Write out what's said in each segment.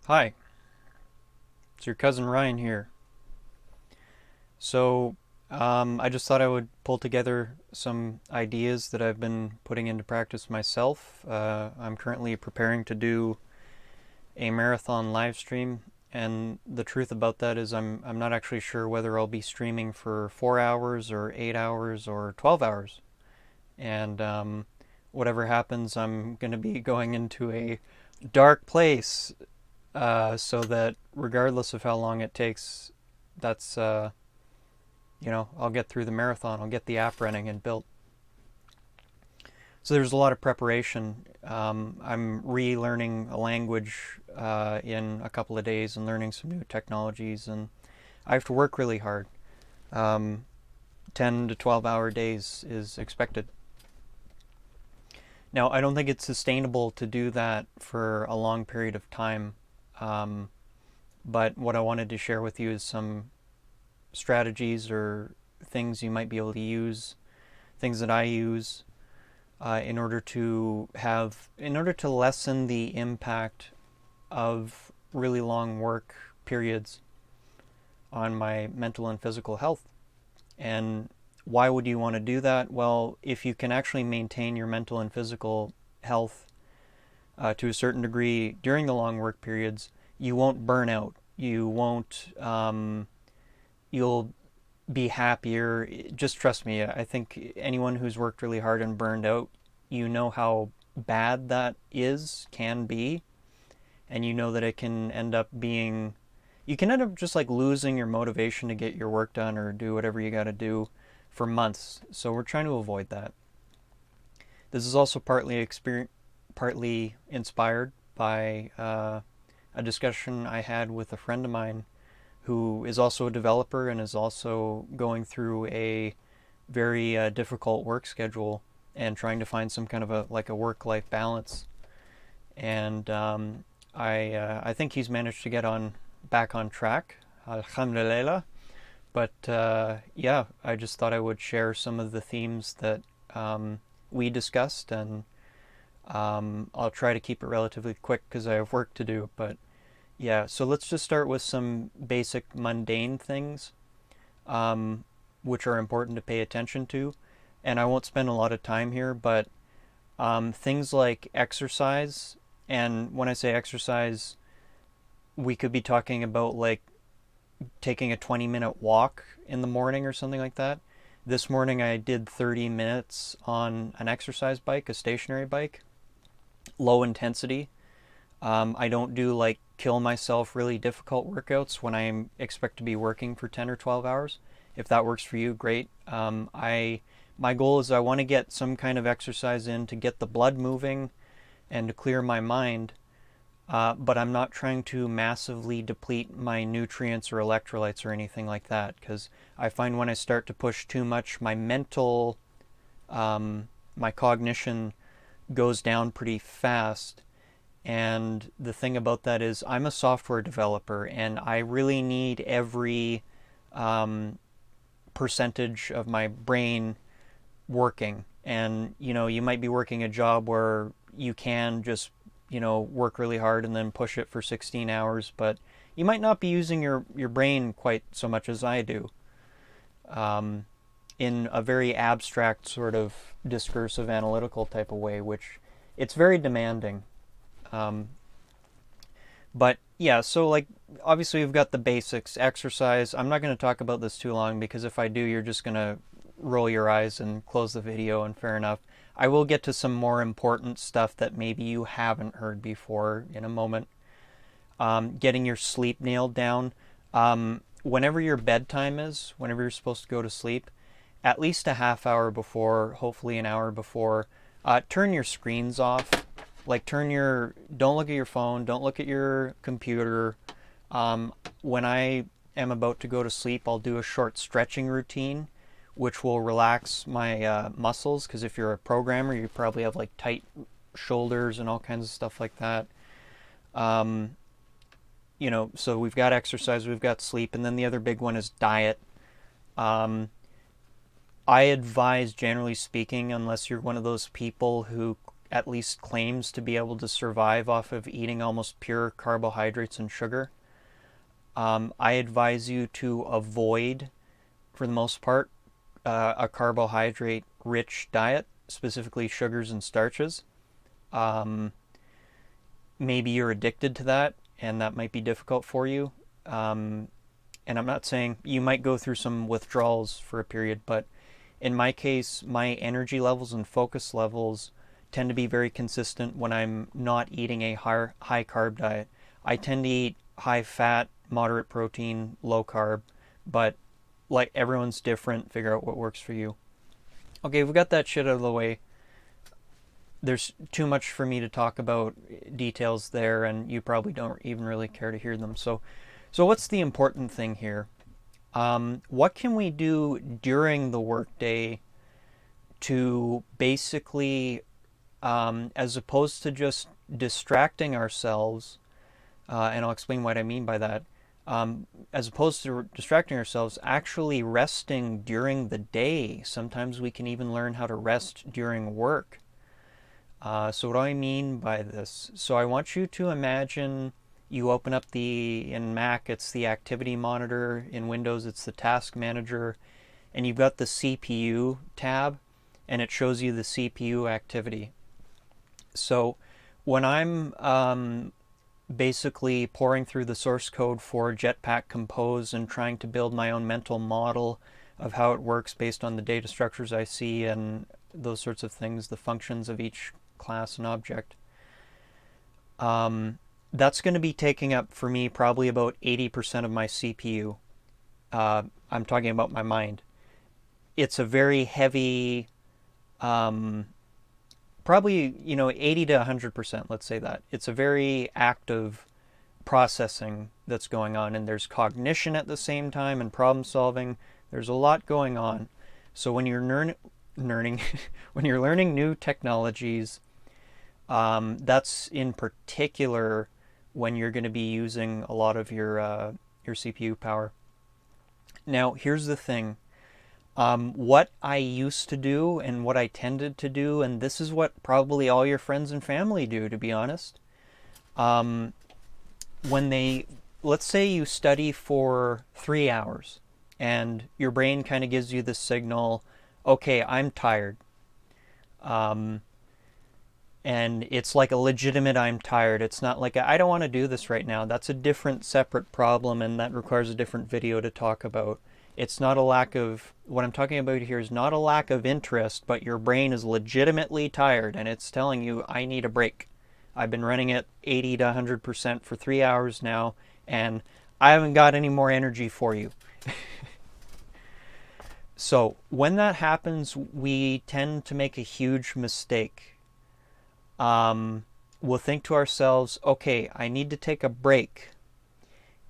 Hi, it's your cousin Ryan here. So, I just thought I would pull together some ideas that I've been putting into practice myself. I'm currently preparing to do a marathon live stream, and the truth about that is I'm not actually sure whether I'll be streaming for 4 hours or 8 hours or 12 hours. And whatever happens, I'm going to be going into a dark place, so that regardless of how long it takes, that's I'll get through the marathon. I'll get the app running and built. So there's a lot of preparation. I'm relearning a language in a couple of days and learning some new technologies, and I have to work really hard. 10 to 12-hour days is expected. Now, I don't think it's sustainable to do that for a long period of time, but what I wanted to share with you is some strategies or things you might be able to use, things that I use in order to lessen the impact of really long work periods on my mental and physical health. And why would you want to do that? Well, if you can actually maintain your mental and physical health to a certain degree during the long work periods, you won't burn out. You won't. You'll be happier. Just trust me. I think anyone who's worked really hard and burned out, you know how bad that can be, and you know that it can end up being, you can end up just like losing your motivation to get your work done or do whatever you got to do for months. So we're trying to avoid that. This is also partly inspired by a discussion I had with a friend of mine who is also a developer and is also going through a very difficult work schedule and trying to find some kind of a work-life balance. And I think he's managed to get on back on track, alhamdulillah. But yeah, I just thought I would share some of the themes that we discussed, and I'll try to keep it relatively quick because I have work to do. But yeah, so let's just start with some basic mundane things, which are important to pay attention to. And I won't spend a lot of time here, but things like exercise, and when I say exercise, we could be talking about like taking a 20-minute walk in the morning or something like that. This morning I did 30 minutes on an exercise bike, a stationary bike, low intensity. I don't do like kill myself really difficult workouts when I expect to be working for 10 or 12 hours. If that works for you, great. My goal is I want to get some kind of exercise in to get the blood moving and to clear my mind, but I'm not trying to massively deplete my nutrients or electrolytes or anything like that, because I find when I start to push too much, my cognition goes down pretty fast. And the thing about that is, I'm a software developer, and I really need every um, percentage of my brain working. And you might be working a job where you can just work really hard and then push it for 16 hours, but you might not be using your brain quite so much as I do, in a very abstract sort of discursive analytical type of way, which it's very demanding. um, but yeah, so like obviously we've got the basics, exercise. I'm not going to talk about this too long because if I do, you're just going to roll your eyes and close the video, and fair enough. I will get to some more important stuff that maybe you haven't heard before in a moment. Getting your sleep nailed down. Whenever your bedtime is, whenever you're supposed to go to sleep, at least a half hour before, hopefully an hour before, turn your screens off. Like don't look at your phone, don't look at your computer. When I am about to go to sleep, I'll do a short stretching routine, which will relax my muscles. Because if you're a programmer, you probably have like tight shoulders and all kinds of stuff like that. Um, so we've got exercise, we've got sleep, and then the other big one is diet. Um, I advise, generally speaking, unless you're one of those people who at least claims to be able to survive off of eating almost pure carbohydrates and sugar. I advise you to avoid, for the most part, a carbohydrate-rich diet, specifically sugars and starches. Um, Maybe you're addicted to that, and that might be difficult for you. And I'm not saying you might go through some withdrawals for a period, but in my case, my energy levels and focus levels tend to be very consistent when I'm not eating a high carb diet. I tend to eat high fat, moderate protein, low carb, but like everyone's different. Figure out what works for you. Okay, we got that shit out of the way. There's too much for me to talk about details there, and you probably don't even really care to hear them. So what's the important thing here? What can we do during the workday to basically, as opposed to just distracting ourselves, and I'll explain what I mean by that, as opposed to distracting ourselves, actually resting during the day. Sometimes we can even learn how to rest during work. So what do I mean by this? So I want you to imagine you open up in Mac, it's the activity monitor. In Windows, it's the task manager. And you've got the CPU tab, and it shows you the CPU activity. So when I'm basically pouring through the source code for Jetpack Compose and trying to build my own mental model of how it works based on the data structures I see and those sorts of things, the functions of each class and object, that's going to be taking up for me probably about 80% of my CPU. I'm talking about my mind. It's a very heavy, probably 80 to 100%. Let's say that it's a very active processing that's going on, and there's cognition at the same time and problem solving. There's a lot going on. So when you're learning when you're learning new technologies, that's in particular when you're going to be using a lot of your CPU power. Now, here's the thing. What I used to do and what I tended to do, and this is what probably all your friends and family do, to be honest. Let's say you study for 3 hours and your brain kind of gives you the signal, okay, I'm tired. And it's like a legitimate I'm tired. It's not like I don't want to do this right now. That's a different separate problem, and that requires a different video to talk about. It's not a lack of, what I'm talking about here is not a lack of interest, but your brain is legitimately tired and it's telling you, I need a break. I've been running at 80 to 100% for 3 hours now, and I haven't got any more energy for you. So when that happens, we tend to make a huge mistake. We'll think to ourselves, okay, I need to take a break.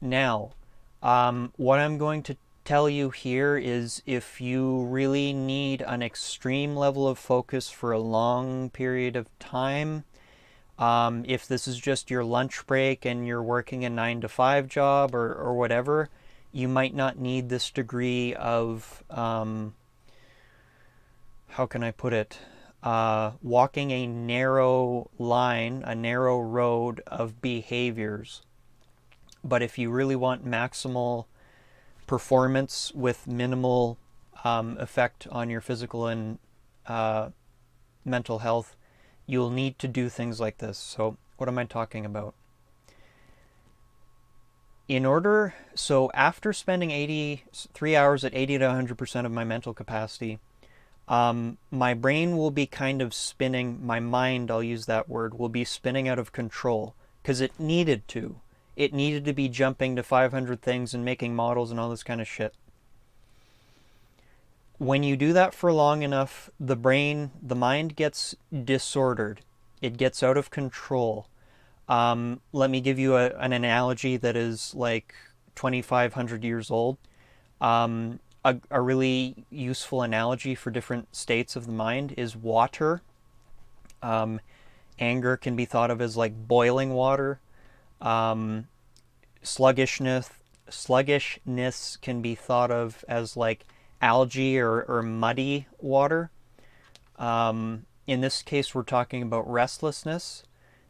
Now, what I'm going to tell you here is if you really need an extreme level of focus for a long period of time, if this is just your lunch break and you're working a 9 to 5 job or whatever, you might not need this degree of, how can I put it? Walking a narrow line, a narrow road of behaviors. But if you really want maximal performance with minimal effect on your physical and mental health, you'll need to do things like this. So what am I talking about? So after spending 3 hours at 80 to 100% of my mental capacity, my brain will be kind of spinning, my mind, I'll use that word, will be spinning out of control because it needed to. It needed to be jumping to 500 things and making models and all this kind of shit. When you do that for long enough, the mind gets disordered. It gets out of control. Let me give you an analogy that is like 2,500 years old. A really useful analogy for different states of the mind is water. Anger can be thought of as like boiling water. Sluggishness can be thought of as like algae or muddy water. In this case, we're talking about restlessness,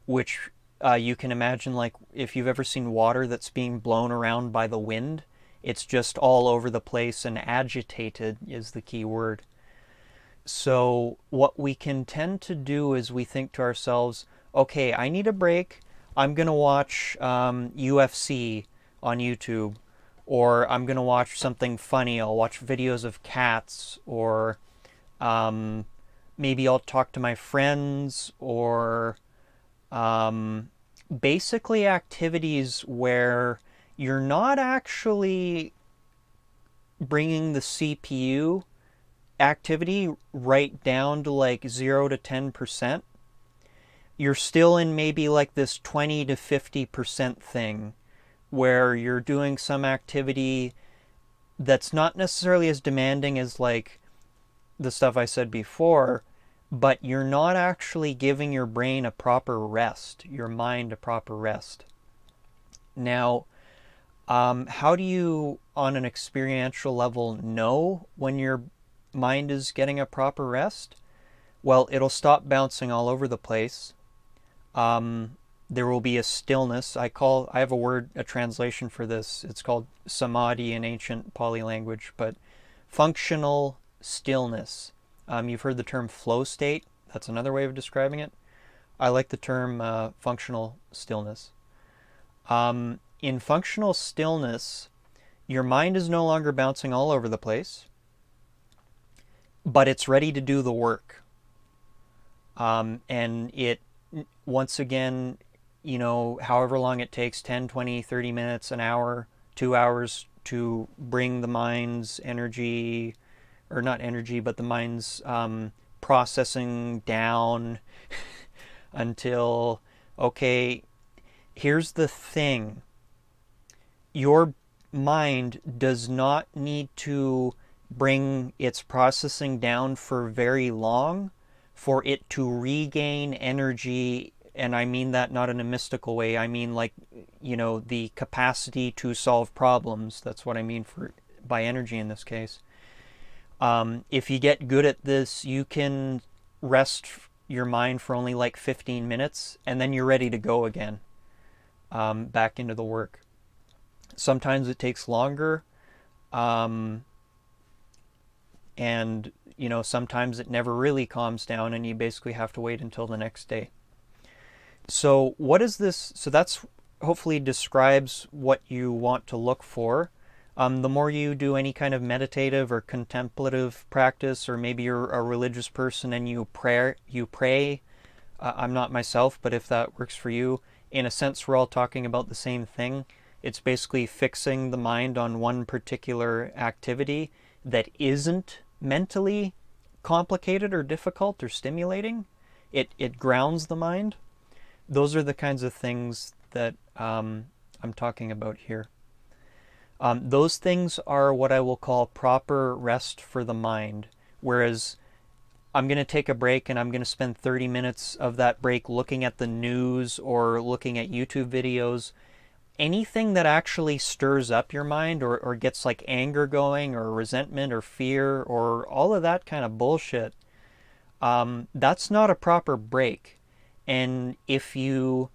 which you can imagine, like if you've ever seen water that's being blown around by the wind, it's just all over the place, and agitated is the key word. So, what we can tend to do is we think to ourselves, okay, I need a break. I'm going to watch UFC on YouTube, or I'm going to watch something funny. I'll watch videos of cats, or um, maybe I'll talk to my friends, or um, basically activities where you're not actually bringing the CPU activity right down to like 0 to 10%. You're still in maybe like this 20 to 50% thing where you're doing some activity that's not necessarily as demanding as like the stuff I said before, but you're not actually giving your brain a proper rest, your mind a proper rest. Now, how do you, on an experiential level, know when your mind is getting a proper rest? Well, it'll stop bouncing all over the place. There will be a stillness. I have a word, a translation for this. It's called samadhi in ancient Pali language, but functional stillness. You've heard the term flow state. That's another way of describing it. I like the term functional stillness. In functional stillness, your mind is no longer bouncing all over the place, but it's ready to do the work. And it, once again, however long it takes, 10, 20, 30 minutes, an hour, 2 hours to bring the mind's energy, or not energy, but the mind's processing down until, okay, here's the thing. Your mind does not need to bring its processing down for very long for it to regain energy. And I mean that not in a mystical way. I mean like, the capacity to solve problems. That's what I mean by energy in this case. If you get good at this, you can rest your mind for only like 15 minutes, and then you're ready to go again, back into the work. Sometimes it takes longer, and sometimes it never really calms down, and you basically have to wait until the next day. So what is this? So that's hopefully describes what you want to look for. The more you do any kind of meditative or contemplative practice, or maybe you're a religious person and you pray. I'm not myself, but if that works for you, in a sense, we're all talking about the same thing. It's basically fixing the mind on one particular activity that isn't mentally complicated or difficult or stimulating. It grounds the mind. Those are the kinds of things that I'm talking about here. Those things are what I will call proper rest for the mind. Whereas I'm going to take a break and I'm going to spend 30 minutes of that break looking at the news or looking at YouTube videos. Anything that actually stirs up your mind, or gets like anger going, or resentment or fear, or all of that kind of bullshit, that's not a proper break. And if you,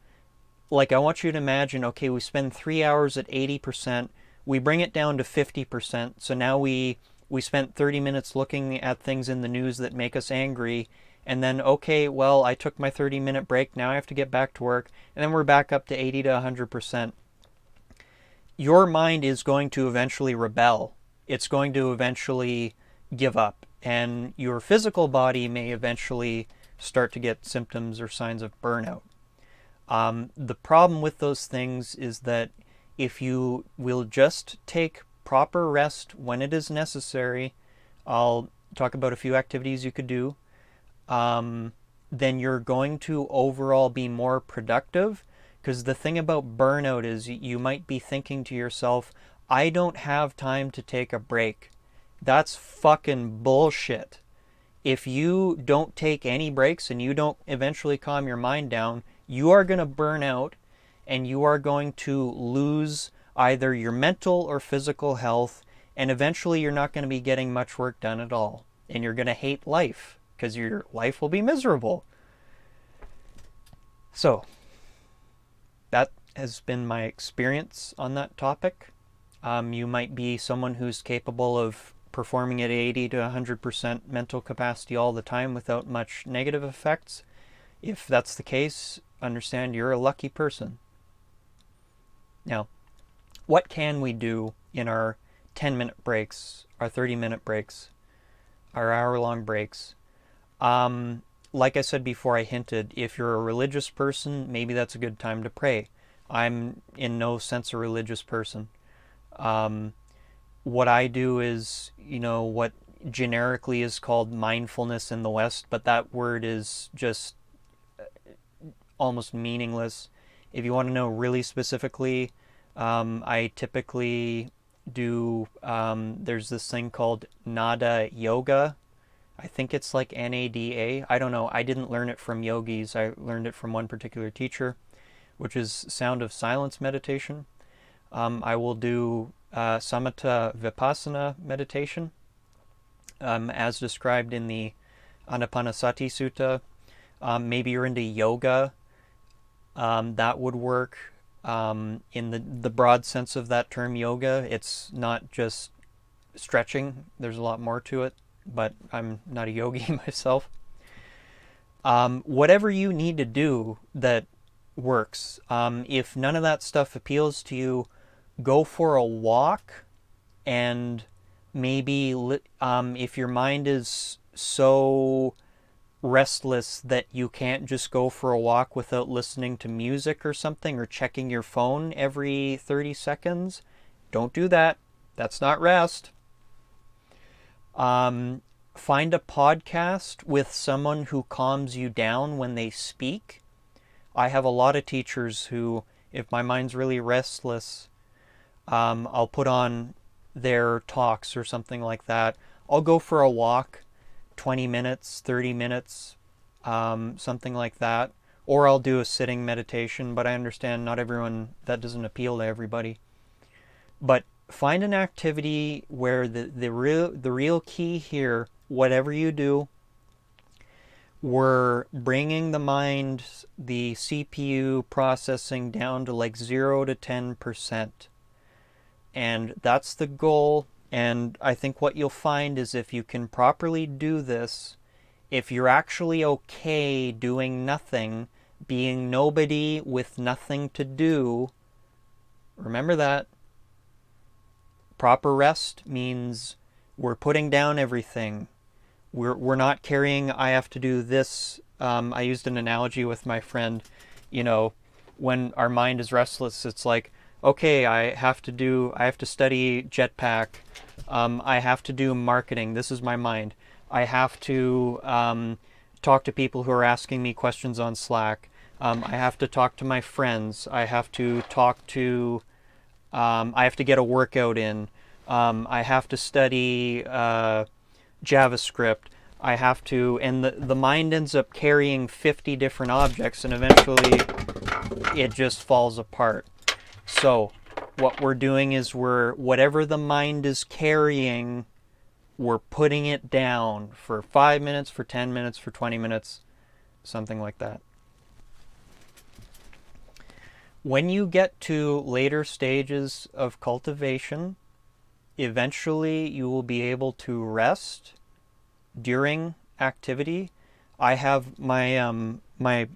like, I want you to imagine, okay, we spend 3 hours at 80%, we bring it down to 50%, so now we spent 30 minutes looking at things in the news that make us angry, and then, okay, well, I took my 30-minute break, now I have to get back to work, and then we're back up to 80 to 100%. Your mind is going to eventually rebel. It's going to eventually give up, and your physical body may eventually start to get symptoms or signs of burnout. The problem with those things is that if you will just take proper rest when it is necessary, I'll talk about a few activities you could do, then you're going to overall be more productive. Because the thing about burnout is you might be thinking to yourself, I don't have time to take a break. That's fucking bullshit. If you don't take any breaks and you don't eventually calm your mind down, you are going to burn out, and you are going to lose either your mental or physical health, and eventually you're not going to be getting much work done at all, and you're going to hate life. because your life will be miserable. So, that has been my experience on that topic. You might be someone who's capable of performing at 80 to 100% mental capacity all the time without much negative effects. If that's the case, understand you're a lucky person. Now, what can we do in our 10-minute breaks, our 30-minute breaks, our hour-long breaks? Like I said before, I hinted, if you're a religious person, maybe that's a good time to pray. I'm in no sense a religious person. What I do is, what generically is called mindfulness in the West, but that word is just almost meaningless. If you want to know really specifically, I typically do, there's this thing called Nada Yoga. I think it's like NADA. I don't know. I didn't learn it from yogis. I learned it from one particular teacher, which is sound of silence meditation. I will do Samatha Vipassana meditation, as described in the Anapanasati Sutta. Maybe you're into yoga. That would work. In the broad sense of that term, yoga, it's not just stretching. There's a lot more to it, but I'm not a yogi myself. Whatever you need to do that works. If none of that stuff appeals to you, go for a walk, and maybe if your mind is so restless that you can't just go for a walk without listening to music or something, or checking your phone every 30 seconds, don't do that. That's not rest. Find a podcast with someone who calms you down when they speak. I have a lot of teachers who, if my mind's really restless, I'll put on their talks or something like that. I'll go for a walk, 20 minutes, 30 minutes, something like that. Or I'll do a sitting meditation, but I understand not everyone, that doesn't appeal to everybody. But find an activity where the real key here, whatever you do, we're bringing the mind, the CPU processing down to like 0 to 10%. And that's the goal. And I think what you'll find is if you can properly do this, if you're actually okay doing nothing, being nobody with nothing to do, remember that. Proper rest means we're putting down everything. We're not carrying, I have to do this. I used an analogy with my friend, when our mind is restless, it's like, okay, I have to study Jetpack. I have to do marketing. This is my mind. I have to talk to people who are asking me questions on Slack. I have to talk to my friends. I have to I have to get a workout in. I have to study JavaScript. I have to, and the mind ends up carrying 50 different objects, and eventually it just falls apart. So what we're doing is whatever the mind is carrying, we're putting it down for 5 minutes, for 10 minutes, for 20 minutes, something like that. When you get to later stages of cultivation, eventually you will be able to rest during activity. I have my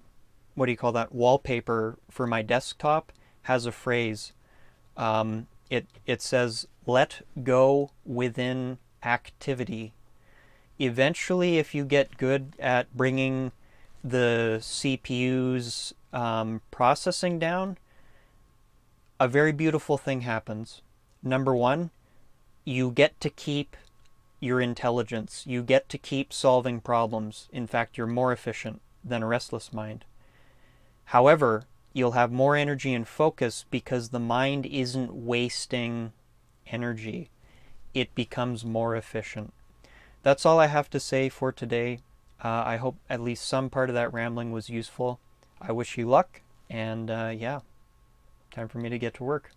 wallpaper for my desktop has a phrase. It says, "Let go within activity." Eventually, if you get good at bringing the CPU's processing down, a very beautiful thing happens. Number one, you get to keep your intelligence. You get to keep solving problems. In fact, you're more efficient than a restless mind. However, you'll have more energy and focus because the mind isn't wasting energy. It becomes more efficient. That's all I have to say for today. I hope at least some part of that rambling was useful. I wish you luck, and time for me to get to work.